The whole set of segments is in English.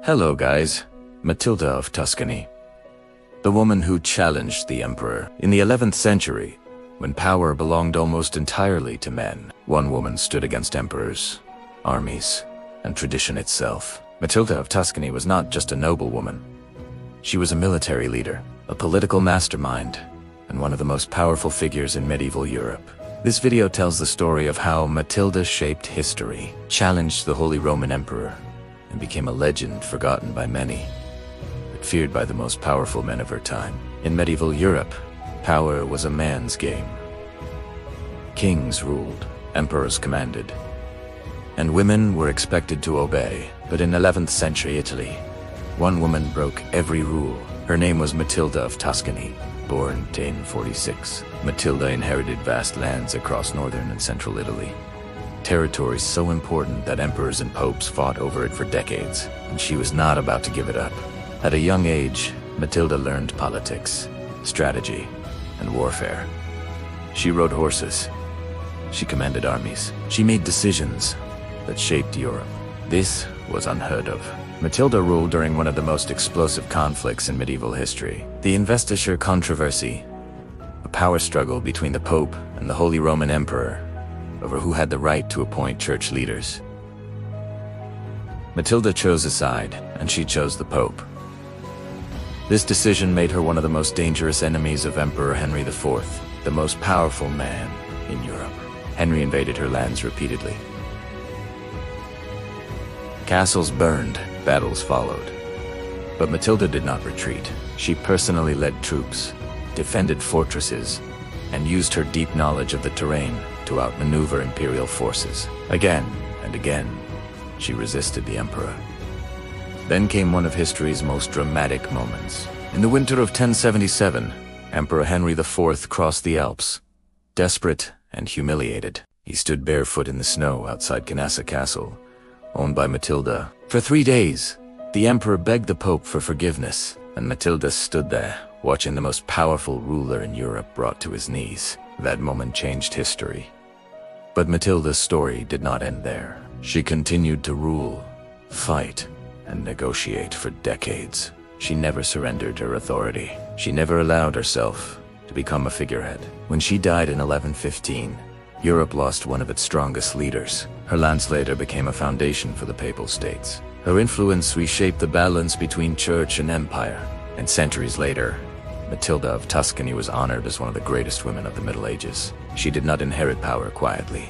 Hello guys, Matilda of Tuscany. The woman who challenged the emperor. In the 11th century, when power belonged almost entirely to men, one woman stood against emperors, armies, and tradition itself. Matilda of Tuscany was not just a noblewoman. She was a military leader, a political mastermind, and one of the most powerful figures in medieval Europe. This video tells the story of how Matilda shaped history, challenged the Holy Roman Emperor, and became a legend forgotten by many, but feared by the most powerful men of her time. In medieval Europe, power was a man's game. Kings ruled, emperors commanded, and women were expected to obey. But in 11th century Italy, one woman broke every rule. Her name was Matilda of Tuscany. Born in 1046, Matilda inherited vast lands across northern and central Italy. Territory so important that emperors and popes fought over it for decades, and she was not about to give it up. At a young age, Matilda learned politics, strategy, and warfare. She rode horses. She commanded armies. She made decisions that shaped Europe. This was unheard of. Matilda ruled during one of the most explosive conflicts in medieval history, the investiture controversy, a power struggle between the Pope and the Holy Roman Emperor over who had the right to appoint church leaders. Matilda chose a side, and she chose the Pope. This decision made her one of the most dangerous enemies of Emperor Henry IV, the most powerful man in Europe. Henry invaded her lands repeatedly. Castles burned, battles followed. But Matilda did not retreat. She personally led troops, defended fortresses, and used her deep knowledge of the terrain to outmaneuver imperial forces. Again and again, she resisted the emperor. Then came one of history's most dramatic moments. In the winter of 1077, Emperor Henry IV crossed the Alps. Desperate and humiliated, he stood barefoot in the snow outside Canassa Castle, owned by Matilda. For 3 days, the emperor begged the Pope for forgiveness, and Matilda stood there, watching the most powerful ruler in Europe brought to his knees. That moment changed history. But Matilda's story did not end there. She continued to rule, fight, and negotiate for decades. She never surrendered her authority. She never allowed herself to become a figurehead. When she died in 1115, Europe lost one of its strongest leaders. Her lance later became a foundation for the Papal States. Her influence reshaped the balance between church and empire. And centuries later, Matilda of Tuscany was honored as one of the greatest women of the Middle Ages. She did not inherit power quietly.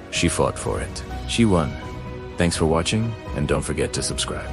She fought for it. She won. Thanks for watching, and don't forget to subscribe.